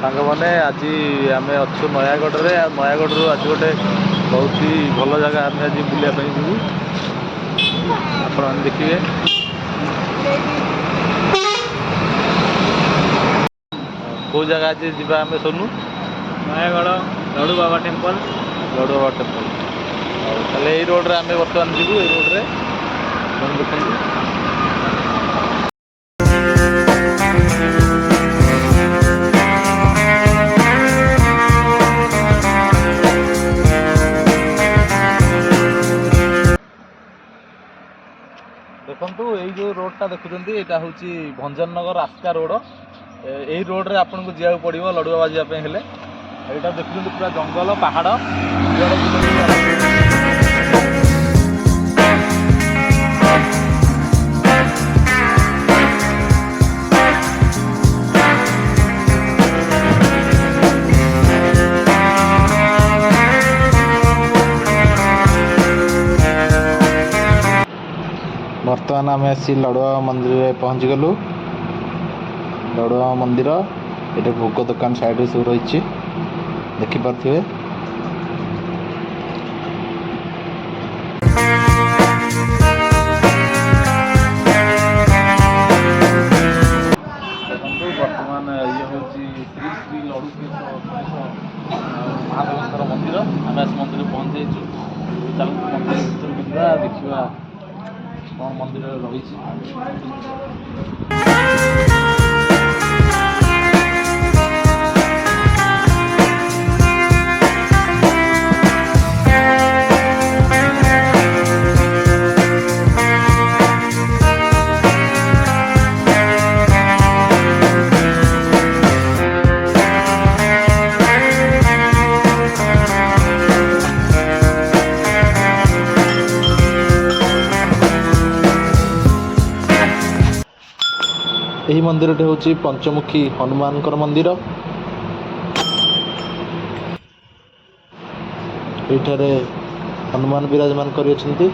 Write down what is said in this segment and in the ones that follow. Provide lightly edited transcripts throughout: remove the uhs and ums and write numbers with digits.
ସାଙ୍ଗମାନେ ଆଜି ଆମେ ଅଛୁ ନୟାଗଡ଼ରେ। ନୟାଗଡ଼ରୁ ଆଜି ଗୋଟେ ବହୁତ ହି ଭଲ ଜାଗା ଆମେ ଆଜି ବୁଲିବା ପାଇଁ ଯିବୁ। ଆପଣମାନେ ଦେଖିବେ। କେଉଁ ଜାଗା ଆଜି ଯିବା ଆମେ ସୋନୁ? ନୟାଗଡ଼ ଲଡ଼ୁ ବାବା ଟେମ୍ପଲ୍। ଲଡ଼ୁ ବାବା ଟେମ୍ପଲ୍। ଆଉ ତାହେଲେ ଏଇ ରୋଡ଼ରେ ଆମେ ବର୍ତ୍ତମାନ ଯିବୁ। ଏଇ ରୋଡ଼ରେ ଦେଖନ୍ତୁ। ଦେଖନ୍ତୁ ଏଇ ଯେଉଁ ରୋଡ଼ଟା ଦେଖୁଛନ୍ତି ଏଇଟା ହେଉଛି ଭଞ୍ଜନନଗର ରାସ୍ତା ରୋଡ଼। ଏଇ ରୋଡ଼ରେ ଆପଣଙ୍କୁ ଯିବାକୁ ପଡ଼ିବ ଲଡ଼ୁବାବା ଯିବା ପାଇଁ ହେଲେ। ଏଇଟା ଦେଖୁଛନ୍ତି ପୁରା ଜଙ୍ଗଲ ପାହାଡ଼। ବର୍ତ୍ତମାନ ଆମେ ଆସି ଲଡ଼ୁବାବା ମନ୍ଦିରରେ ପହଞ୍ଚିଗଲୁ। ଲଡ଼ୁବାବା ମନ୍ଦିର ଏଠି ଭୋଗ ଦୋକାନ ସାଇଡ଼ରେ ସବୁ ରହିଛି, ଦେଖିପାରୁଥିବେ। ଦେଖନ୍ତୁ ବର୍ତ୍ତମାନ ଇଏ ହେଉଛି ଶ୍ରୀ ଶ୍ରୀ ଲଡ଼ୁକେଶ ମହାଦେବଙ୍କର ମନ୍ଦିର। ଆମେ ଆସି ମନ୍ଦିରରେ ପହଞ୍ଚି ଯାଇଛୁ। ଚାଲନ୍ତୁ ମନ୍ଦିର ଭିତରକୁ ଯିବା, ଦେଖିବା କ'ଣ ମନ୍ଦିରରେ ରହିଛି। ଏହି ମନ୍ଦିରଟି ହେଉଛି ପଞ୍ଚମୁଖୀ ହନୁମାନଙ୍କର ମନ୍ଦିର। ଏଇଠାରେ ହନୁମାନ ବିରାଜମାନ କରିଅଛନ୍ତି।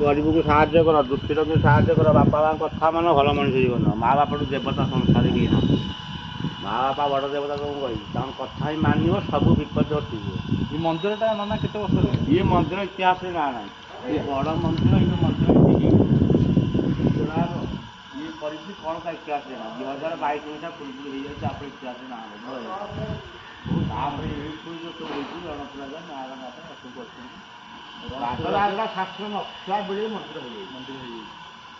ଗରିବକୁ ସାହାଯ୍ୟ କର, ଦୁଃଖୀରକୁ ସାହାଯ୍ୟ କର, ବାପା ମାଆଙ୍କ କଥା ମାନ ଭଲ ମଣିଷ ଜୀବନ। ମା ବାପାଠୁ ଦେବତା ସଂସାରରେ କେହି ନାହାନ୍ତି। ମା ବାପା ବଡ଼ ଦେବତା କ'ଣ କହିବି, ତାଙ୍କ କଥା ହିଁ ମାନିବ, ସବୁ ବିପଦ ଅଟିଯିବ। ଏ ମନ୍ଦିରଟା ନନା କେତେ ବର୍ଷ ହେଲାଣି? ଇଏ ମନ୍ଦିର ଇତିହାସରେ ନାଁ ନାହିଁ। ଏ ବଡ଼ ମନ୍ଦିର, ଇଏ ମନ୍ଦିର ଇଏ କରିଛି କ'ଣ ତା ଇତିହାସରେ ନାହିଁ। 2022 ମସିହା ପୂର୍ବରୁ ହେଇଯାଉଛି, ଆପଣ ଇତିହାସରେ ନାଁ ନାହିଁ। ତାପରେ ଏଇ ସବୁ ଯେଉଁ ହେଇଛି ରଣପୁରା ନାରାୟଣ ସବୁ କରିଛନ୍ତି। ଶାସ୍ତ୍ର ନଥିଲା ବେଳେ ମନ୍ଦିର ହେଇଯାଇଛି।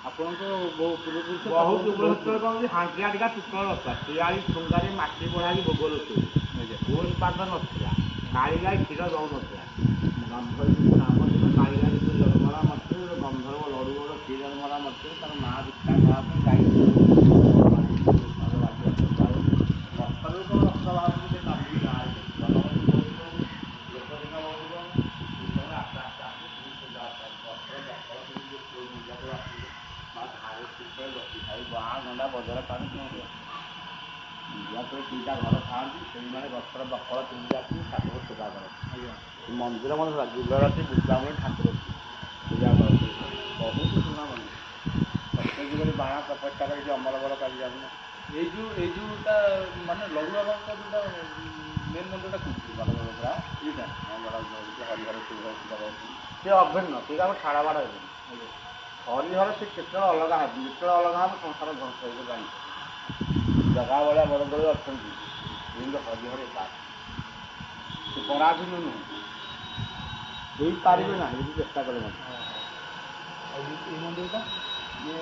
ଆପଣଙ୍କ ବହୁ ପୂର୍ବପୁରୁଷ ବହୁତ ପୂର୍ବପୁରୁଷ ହାଣ୍ଡିଆ ଟିକା ପିତ୍ତଳ ରଖା, ଶିଆଳି ଠୁଙ୍ଗାରେ ମାଟି ବଢ଼ାଇକି ଭୋଗ ରୋଷେଇ। ଗୋସ୍ ପାଦ ନଥିଲା, କାଳିଗାଈ କ୍ଷୀର ଦେଉନଥିଲା। ନାମ କାଳିଗାଈ ଜନ୍ମରା ମତରେ ଗନ୍ଧର୍ବ ଲଡ଼ୁଗଡ଼ ସିଏ ଜନ୍ମରା ମତରେ ତାର ମା ଦୀକ୍ଷା ନେବା ପାଇଁ ଗାଈ ଗାଁ ଗଣ୍ଡା ବଜାର ପାଣି ଦୁଇଟା ଘର ଥାଆନ୍ତି, ସେଇମାନେ ଗଛର ବକଳ ତୁଳିକି ଆସି ଠାକୁର ସେବା କରନ୍ତି। ମନ୍ଦିର ମନ୍ଦିର ଗୁଲରଟି ବୁଦାମୂଳି ଠାକୁର ପୂଜା କରନ୍ତି। ବହୁତ ପୁରୁଣା ମନ୍ଦିର। ସତ୍ୟ ଯୁଗରେ ବାଣ ତପସ୍ୟା କରି ଅମର ବର ପାଇ ଯାଉନା। ଏଇଟା ମାନେ ଲଡ଼ୁବାବାଙ୍କ ଯେଉଁଟା ମେନ୍ ମନ୍ଦିରଟା କୋଉଠି? ବଡ଼ ବଡ଼ ପୁରା ଏଇଟା ହରିହର ସେ ଅଭିନ୍ନ, ସେଇଟା ଆମେ ଛାଡ଼ ବାଡ଼ ହେବେନି। ହରିହର ସେ କେତେବେଳେ ଅଲଗା ହେବେ, ଯେତେବେଳେ ଅଲଗା ହେବ ସଂସାର ଧ୍ୱଂସ ହେଇକି ଜାଣି ଜଗା ଭଳିଆ ବଡ଼ ବଡ଼ ଅଛନ୍ତି, ଯେମିତି ହରିହର ଏକା ସେ ପରାଧୀନ ନୁହେଁ, ହେଇପାରିବେ ନାହିଁ ଯଦି ଚେଷ୍ଟା କଲେ ମଧ୍ୟ। ଏଇ ମନ୍ଦିରଟା ଇଏ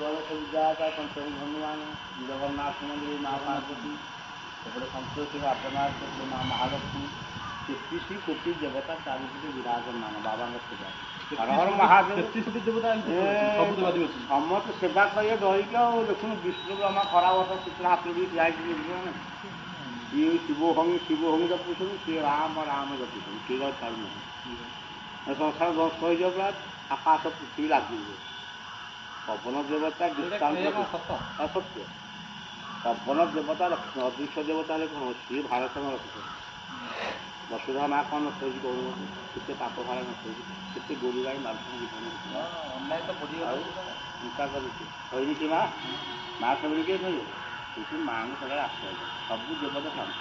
ଗଣେଶ ପୂଜା ପଞ୍ଚମୀ ହନୁମାନ, ଜଗନ୍ନାଥ ମନ୍ଦିର ମା ପାର୍ବତୀ, ସେପଟେ ସନ୍ତୋଷୀ ରାଜନାଥ ମା ମହାଲକ୍ଷ୍ମୀ, ତେତିଶ କୋଟି ଦେବତା ଚାରିପଟେ ବିରାଜମାନ ବାବାଙ୍କ ସେବା। ହର ହର ମହାଦେବ। 33 କୋଟି ଦେବତା ସବୁ ଦେବାଦେବୀ ଅଛନ୍ତି। ସମସ୍ତେ ସେବା କରିବେ ଡରିକି ଆଉ ଦେଖୁନୁ ବିଷ୍ଣୁ ବ୍ରହ୍ମା ଖରା ବର୍ଷ ଶୁକ୍ଳ ହାତ ବି ଯାଇକି ସିଏ ଶିବ ହମି ଜପୁଛନ୍ତି, ସିଏ ରାମ ରାମ ଜପୁଛନ୍ତି, କିଏ ଛାଡ଼ୁନାହାନ୍ତି। ସଂସାର ଧ୍ୱଂସ ହେଇଯିବ ପୁରା, ଆକାଶ ପୃଥିବୀ ଲାଗିଯିବ। ପବନ ଦେବତା ସତ୍ୟ। ପବନ ଦେବତା ଅଦୃଶ୍ୟ ଦେବତା ହେଲେ କ'ଣ ସିଏ ଭାରସାମ୍ୟ ରଖୁଛନ୍ତି। ବସୁଧା ମା କ'ଣ ନଷ୍ଟ ହେଇଛି କହୁନାହାନ୍ତି, କେତେ ପାପ ଭାର ନଷ୍ଟ ହେଇଛି, କେତେ ଗୋରୁ ଗାଈ ମାଂସନ ଜୀବନ ଚିନ୍ତା କରୁଛି କହିଛି ମା ସେମିତି କିଏ କହିବ, କିନ୍ତୁ ମାଆଙ୍କୁ ସେଟା ଆଶ୍ରୟ ସବୁ ଦେବତା ଶାନ୍ତି।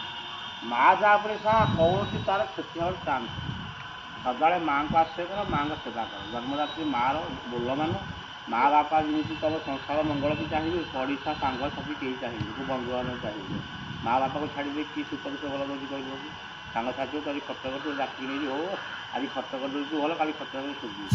ମା ଯାପରେ କୌଣସି ତାର କ୍ଷତି ହେବାର ଚାନ୍ସ ସଦାବେଳେ ମାଆଙ୍କୁ ଆଶ୍ରୟ କର, ମାଆଙ୍କ ସେବା କର, ଜନ୍ମଦାତ୍ରୀ ମାଆର ବୋଲ ମାନ। ମା ବାପା ଯେମିତି ତମ ସଂସାର ମଙ୍ଗଳ ବି ଚାହିଁବେ, ପଡ଼ିଶା ସାଙ୍ଗ ସାଥି କେହି ଚାହିଁବେ, କେଉଁ ବନ୍ଧୁବାନ୍ଧବ ଚାହିଁବେ। ମା ବାପାକୁ ଛାଡ଼ିଦେଇ କି ସୁଖ ଦୁଃଖ ଭଲ ଦେଉଛି କହିବ କି, ସାଙ୍ଗସାଥି ତୋରି ଖର୍ଚ୍ଚ କରିଦେଉ ଡାକି ନେଇକି ହଉ ଆଜି ଖର୍ଚ୍ଚ କରିଦେଉଛୁ ଭଲ, କାଲି ଖର୍ଚ୍ଚ କରି ସୁଝିବୁ।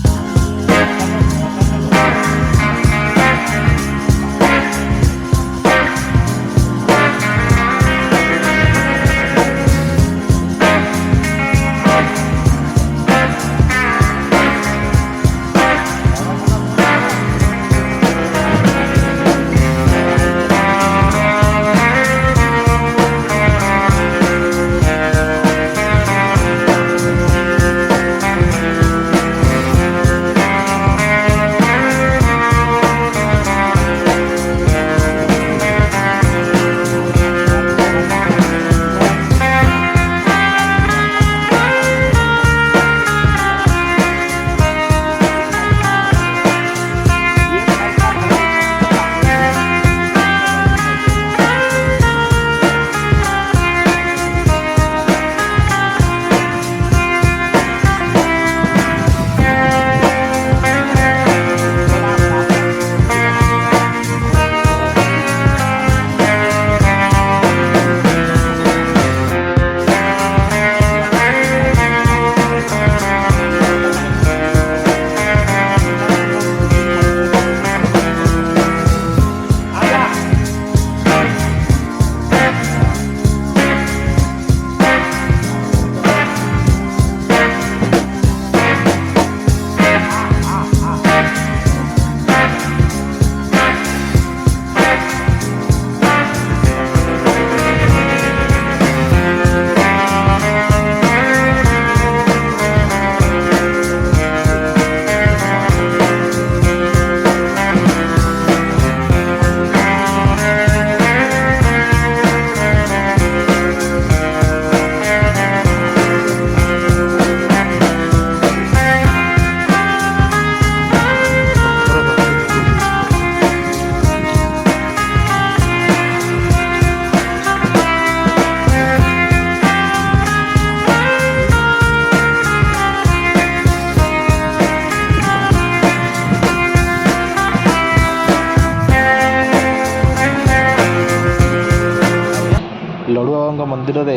ଲଡ଼ୁବାବାଙ୍କ ମନ୍ଦିରରେ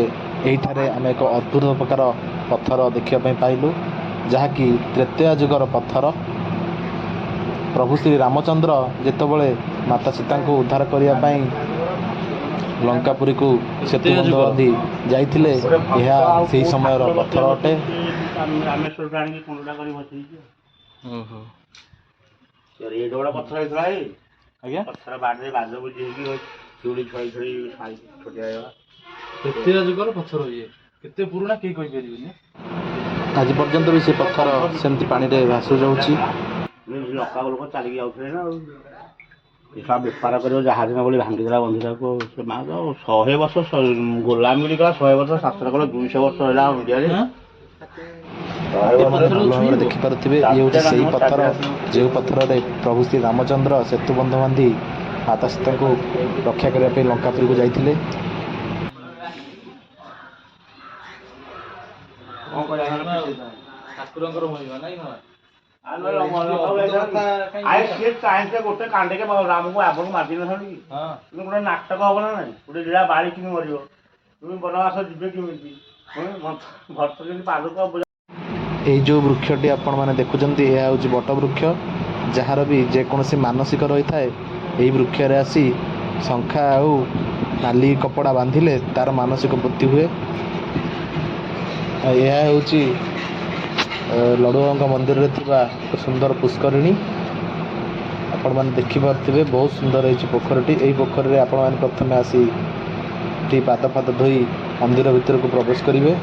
ଏହିଠାରେ ଆମେ ଏକ ଅଦ୍ଭୁତ ପ୍ରକାର ପଥର ଦେଖିବା ପାଇଁ ପାଇଲୁ, ଯାହାକି ତ୍ରେତୟା ଯୁଗର ପଥର। ପ୍ରଭୁ ଶ୍ରୀ ରାମଚନ୍ଦ୍ର ଯେତେବେଳେ ମାତା ସୀତାଙ୍କୁ ଉଦ୍ଧାର କରିବା ପାଇଁ ଲଙ୍କାପୁରୀକୁ ସେତୁ ବନ୍ଧ ବାନ୍ଧି ଯାଇଥିଲେ, ଏହା ସେହି ସମୟର ପଥର ଅଟେ। ରାମେଶ୍ୱରଠୁ ଆଣିକି କୁଣ୍ଡଟା କରି ବସେଇଛି। ଏଇଟା ଗୋଟେ ପଥର ହେଇଥିଲା, ଆଜ୍ଞା ପଥର ବାଡ଼ିରେ ବାଜ ବୁଝି ହେଇକି ଚୁଡ଼ି ଛଇ ଛଇ ଛୋଟିଆ ହେଇଗଲା। ତ୍ରେତୟା ଯୁଗର ପଥର ଇଏ କେତେ ପୁରୁଣା କେହି କହିପାରିବେନି। ଆଜି ପର୍ଯ୍ୟନ୍ତ ବି ସେ ପଥର ସେମିତି ପାଣିରେ ଭାସୁ ଯାଉଛି। ଲଙ୍କା ଲୋକ ଚାଲିକି ଯାଉଥିଲେ ନା, ଆଉ ବେପାର କରିବ ଜାହାଜ ଭଳି ଭାଙ୍ଗିଦେଲା ବନ୍ଧୁଟାକୁ। ସେ ମା ତ 100 ବର୍ଷ ଗୋଲାମୀ କଲା, 100 ବର୍ଷ ଶାସନ କଲେ, 200 ବର୍ଷ ହେଲା ଇଣ୍ଡିଆରେ। ଭଲ ଭାବରେ ଦେଖିପାରୁଥିବେ, ଇଏ ହେଉଛି ସେହି ପଥର ଯେଉଁ ପଥରରେ ପ୍ରଭୁ ଶ୍ରୀ ରାମଚନ୍ଦ୍ର ସେତୁ ବନ୍ଧ ବାନ୍ଧି ମାତା ସୀତାଙ୍କୁ ରକ୍ଷା କରିବା ପାଇଁ ଲଙ୍କାପୁରୀକୁ ଯାଇଥିଲେ। ଠାକୁରଙ୍କର ମହିମା ନାଇଁ ଗୋଟେ କାଣ୍ଡିକେ ରାମକୁ ଆପଣଙ୍କୁ ମାରି ନଥାନ୍ତି କି? ଗୋଟେ ନାଟକ ହବ ନା ନାଇଁ? ଗୋଟେ ଜିଳା ବାଳି କିଣି ମରିବ, ତୁମେ ବନବାସ ଯିବେ କେମିତି? ଭର୍ତ୍ତ କେମିତି ପାଦୁକ। ଏଇ ଯେଉଁ ବୃକ୍ଷଟି ଆପଣମାନେ ଦେଖୁଛନ୍ତି, ଏହା ହେଉଛି ବଟ ବୃକ୍ଷ, ଯାହାର ବି ଯେକୌଣସି ମାନସିକ ରହିଥାଏ ଏହି ବୃକ୍ଷରେ ଆସି ଶଙ୍ଖା ଆଉ ନାଲି କପଡ଼ା ବାନ୍ଧିଲେ ତାର ମାନସିକ ପୂର୍ତ୍ତି ହୁଏ। ଏହା ହେଉଛି ଲଡ଼ୁବାବାଙ୍କ ମନ୍ଦିରରେ ଥିବା ଏକ ସୁନ୍ଦର ପୁଷ୍କରିଣୀ। ଆପଣମାନେ ଦେଖିପାରୁଥିବେ ବହୁତ ସୁନ୍ଦର ହେଇଛି ପୋଖରୀଟି। ଏହି ପୋଖରୀରେ ଆପଣମାନେ ପ୍ରଥମେ ଆସି ଏଠି ପାଦ ଫାଦ ଧୋଇ ମନ୍ଦିର ଭିତରକୁ ପ୍ରବେଶ କରିବେ।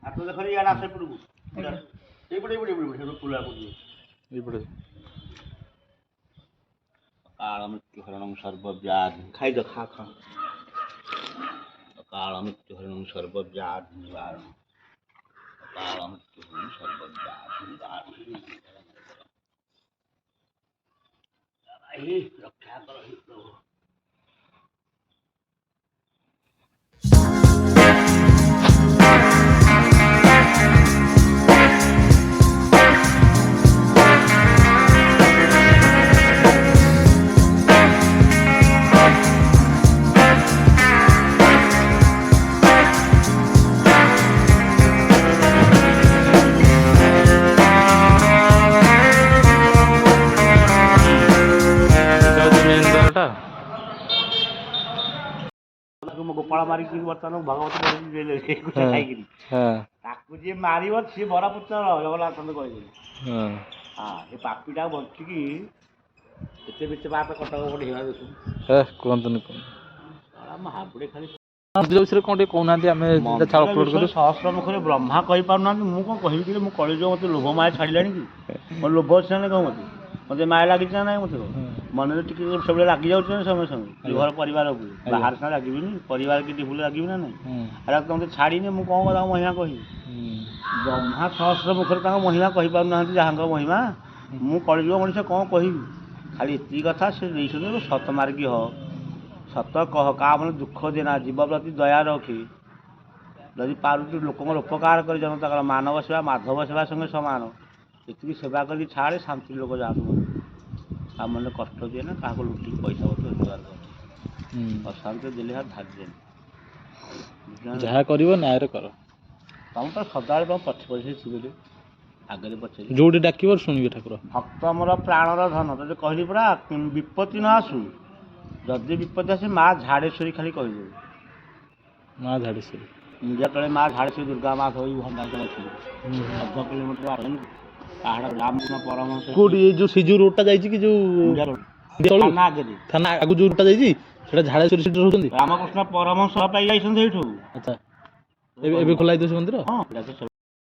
ହାତ ଦେଖି ଇଆଡ଼େ ଆସେ ଏପଟକୁ ଏଇପଟେ କାଳ ମୃତ୍ୟୁ ହରଣ ସର୍ବବ୍ୟାଧି ଖାଇଦ ଖା ଖା କାଳ ମୃତ୍ୟୁ ହରଣ ସର୍ବବ୍ୟାଧି ନିବାରଣ କାଳ ମୃତ୍ୟୁ ହରଣ ସର୍ବବ୍ୟାଧି ନିବାରଣ ରକ୍ଷା କର ହି ପ୍ରଭୁ। ଗୋପାଳ ମାରିକି ବର୍ତ୍ତମାନ ଭଗବତ ଖାଇକିରି ତାକୁ ଯିଏ ମାରିବ ସିଏ ବରପୁତ୍ର ଜଗନ୍ନାଥଙ୍କୁ କହିଦେଲି। ହଁ ଏ ପାପିଟା ବଞ୍ଚିକି ଏତେ ବିଚ ବାଟ କଟକ ଗୋଟେ ହେବା ଦେଖୁଛୁ କୁହନ୍ତୁନି ମହାପୁଡେ ଖାଲି ବିଷୟରେ କ'ଣ ଟିକେ କହୁନାହାନ୍ତି। ଆମେ ସହସ୍ର ମୁଖରେ ବ୍ରହ୍ମା କହିପାରୁନାହାନ୍ତି। ମୁଁ କ'ଣ କହିବି କି ମୁଁ କଳିଯୁଗ ମୋତେ ଲୋଭ ମାୟା ଛାଡ଼ିଲାଣି କି ମୋ ଲୋଭ ଅଛି ନା କ'ଣ ମୋତେ ମାୟା ଲାଗିଛି ନା ନାହିଁ ମୋତେ ମନରେ ଟିକେ ସବୁବେଳେ ଲାଗିଯାଉଛି ନା ସଙ୍ଗେ ସଙ୍ଗେ ଘର ପରିବାର ଉପରେ ବାହାର ସାଙ୍ଗେ ଲାଗିବିନି ପରିବାର କି ଭୁଲ ଲାଗିବି ନା ନାହିଁ ଏରା ତ ମୋତେ ଛାଡ଼ିନି ମୁଁ କ'ଣ ତାଙ୍କ ମହିମା କହିବି। ବ୍ରହ୍ମା ସହସ୍ର ମୁଖରେ ତାଙ୍କ ମହିମା କହିପାରୁନାହାନ୍ତି ଯାହାଙ୍କ ମହିମା ମୁଁ କଳିଯୁଗ ମଣିଷ କ'ଣ କହିବି। ଖାଲି ଏତିକି କଥା ସେ ଦେଇଛନ୍ତି ସତ ମାର୍ଗୀ ହ ସତ କହ କାହା ମନେ ଦୁଃଖ ଦେନା ଜୀବ ପ୍ରତି ଦୟା ରଖି ଯଦି ପାରୁଛୁ ଲୋକଙ୍କର ଉପକାର କରି ଜନତାଙ୍କର ମାନବ ସେବା ମାଧବ ସେବା ସଙ୍ଗେ ସମାନ ଏତିକି ସେବା କରିକି ଛାଡ଼େ ଶାନ୍ତି ଲୋକ ଯାଆନ୍ତୁ ତା ମନରେ କଷ୍ଟ ଦିଏ ନା କାହାକୁ ଲୁଟିକି ପଇସା ପତ୍ର ରୋଜଗାର କର ଅଶାନ୍ତ ଦେଲେ ଧାର୍ଯ୍ୟ ଯାହା କରିବ ନ୍ୟାୟରେ କର। ତମେ ତ ସଦାବେଳେ ତମ ପଛେ ପଛେ ଥିବେ ଆଗରେ ପଛେ ଯୋଉଠି ଡାକିବ ଶୁଣିବେ ଠାକୁର। ଭକ୍ତ ମୋର ପ୍ରାଣର ଧନ ତତେ କହିଲି ପରା ବିପତ୍ତି ନ ଆସୁ ଯଦି ବିପତ୍ତି ଆସେ ମା ଝାଡ଼େଶ୍ୱରୀ ଖାଲି କହିଦେବୁ ମା ଝାଡ଼େଶ୍ୱରୀ ମୁଣ୍ଡିଆ ତଳେ ମା ଝାଡ଼େଶ୍ୱରୀ ଦୁର୍ଗା ମା ଧୋଇ ଭଣ୍ଡାର ତଳେ ଥିବ 10 କିଲୋମିଟର ଆସେନି ପାହାଡ଼ ରାମକୃଷ୍ଣ ପରମହଂସ କୋଉଠି ଏଇ ଯୋଉ ସେ ଯୋଉ ରୋଡଟା ଯାଇଛି କି ଯୋଉ ଥାନା ଆଗରେ ଥାନା ଆଗକୁ ଯୋଉ ରୋଡଟା ଯାଇଛି ସେଟା ଝାଡ଼େଶ୍ୱରୀ ସେଠି ରହୁଛନ୍ତି ରାମକୃଷ୍ଣ ପରମହଂସ ପାଇ ଯାଇଛନ୍ତି ଏଇଠୁ। ଆଚ୍ଛା ଏବେ ଖୋଲା ହେଇଥିବ ସେ ମନ୍ଦିର। ହଁ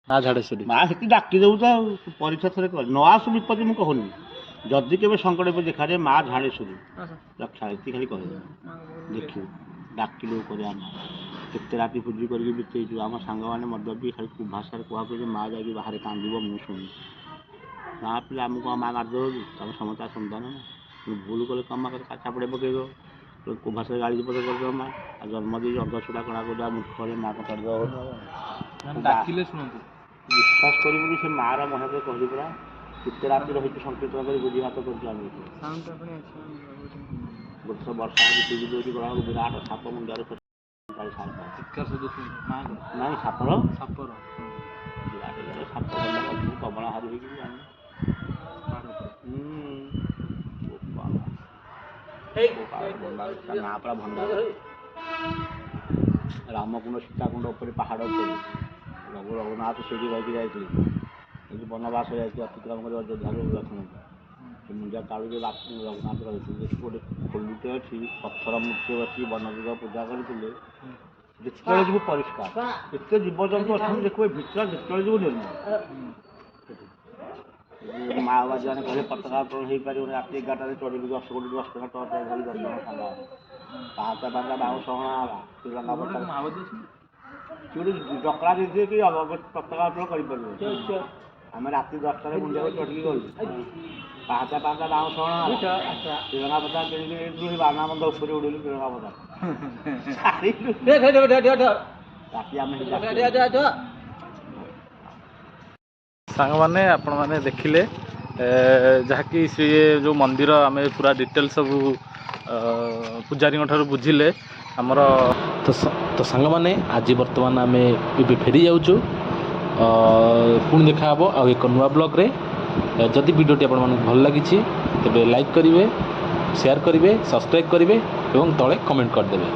ମା ଝାଡ଼େଶ୍ୱରୀ ମା ସେଠି ଡାକି ଦେବୁ ତ ଆଉ ପରୀକ୍ଷା ଥରେ କରି ନ ଆସୁ ବିପତ୍ତି ମୁଁ କହୁନି ଯଦି କେବେ ସଙ୍କଟ ଦେଖାଯାଏ ମା ଝାଡ଼େଶ୍ୱରୀ ରକ୍ଷା ଏତିକି ଖାଲି କହିଦେବୁ ଦେଖିବୁ ଡାକିଲୁ କରିବା ମା କେତେ ରାତି ପୂଜି କରିକି ବିତେଇଛୁ ଆମ ସାଙ୍ଗମାନେ ମଧ୍ୟ ବି ଖାଲି ଭାଷାରେ କୁହାକୁ ଯେ ମା ଯାଇକି ବାହାରେ କାନ୍ଦିବ ମୁଁ ଶୁଣି ଗାଁ ପିଲା ଆମକୁ କ'ଣ ମା ମାରିଦେବ କି ତମେ ସମସ୍ତେ ସନ୍ତାନ ନା ଭୁଲ କଲେ କ'ଣ ମା ଚାପଡ଼େ ପକେଇବ ଭାଷାରେ ଗାଳି ପତ୍ର କରିଦେବ ମା ଆଉ ଜନ୍ମ ଦେଇକି ଅଧଛୁଡ଼ା କଣା କରିଦେବ ମୁଖରେ ମା କଟାଡ଼ିଦେବ ଡାକିଲେ ଶୁଣନ୍ତୁ ବିଶ୍ୱାସ କରିବୁ କି ସେ ମାଆର ମହାଦେବ କହିଲି ପୁରା କେତେ ରାତି ରହିଛି ସଂକୀର୍ତ୍ତନ କରି ଭୋଜି ଭାତ କରିଛୁ ଆମେ ଗୋଟେ ଥର ବର୍ଷା ହେଇକି ଦେଉଛି ଗଲା ବିରାଟ ସାପ ମୁଣ୍ଡରେ ନାଇଁ ସାପର ସାପ କବଳ ହାରି ହେଇକି ନାଁ ପରା ଭଣ୍ଡାର ରାମକୁଣ୍ଡ ସୀତାକୁଣ୍ଡ ଉପରେ ପାହାଡ଼ ଉପରେ ରଘୁନାଥ ସେଇଠି ରହିକି ଯାଇଥିଲେ ଏଠି ବନବାସ ଯାଇଥିଲେ ଅତିକ୍ରମ କରି ଅଯୋଧ୍ୟାରୁ ଲକ୍ଷ୍ମଣ ସେ ମୁଣ୍ଡିଆ କାଳୁରେ ରଘୁନାଥ ରହିଥିଲେ ଗୋଟେ ଖୋଲୁଟେ ଅଛି ପଥର ମୂର୍ତ୍ତି ବସି ବନଦୁର୍ଗା ପୂଜା କରିଥିଲେ ଯେତେବେଳେ ଯିବୁ ପରିଷ୍କାର ଏତେ ଜୀବଜନ୍ତୁ ଅଛନ୍ତି ଦେଖିବେ ଭିତରେ ଯେତେବେଳେ ଯିବୁ ନିର୍ମଳ ମାଓବାଦୀ ମାନେ କହିଲେ ପତାକା ଉତ୍ତୋଳନ ହେଇପାରିବନି ରାତି 11ଟାରେ ଚଢ଼ିକି 10 କୋଟି 10 ଟଙ୍କା ଟର୍ଚ୍ଚ ଧରି 10 ଜଣ ସାଙ୍ଗ ପାହାଚା ପାହାଚା ବାଉଁଶ ହଣା ହେଲା ତ୍ରିରଙ୍ଗା ପତାକା ସିଏ ଗୋଟେ ଡକରା ଦେଇଥିବେ କି ପତାକା ଉତ୍ତୋଳନ କରିପାରିବେ ଆମେ ରାତି 10ଟାରେ ମୁଣ୍ଡିଆକୁ ଚଢ଼ିକି ଗଲୁ ପାହାଚା ପାହାଚା ବାଉଁଶ ହଣା ହେଲା ତ୍ରିରଙ୍ଗା ପତାକା କିଣିକି ନେଇଥିଲୁ ବାନା ବନ୍ଧ ଉପରେ ଉଡ଼େଇଲୁ ତ୍ରିରଙ୍ଗା ପତାକା ରାତି ଆମେ ସାଙ୍ଗମାନେ ଆପଣମାନେ ଦେଖିଲେ ଯାହାକି ସିଏ ଯେଉଁ ମନ୍ଦିର ଆମେ ପୁରା ଡିଟେଲ୍ ସବୁ ପୂଜାରୀଙ୍କ ଠାରୁ ବୁଝିଲେ ଆମର ତ ସାଙ୍ଗମାନେ ଆଜି ବର୍ତ୍ତମାନ ଆମେ ଏବେ ଫେରି ଯାଉଛୁ ପୁଣି ଦେଖା ହେବ ଆଉ ଏକ ନୂଆ ବ୍ଲଗ୍ରେ ଯଦି ଭିଡ଼ିଓଟି ଆପଣମାନଙ୍କୁ ଭଲ ଲାଗିଛି ତେବେ ଲାଇକ୍ କରିବେ ସେୟାର କରିବେ ସବସ୍କ୍ରାଇବ୍ କରିବେ ଏବଂ ତଳେ କମେଣ୍ଟ କରିଦେବେ।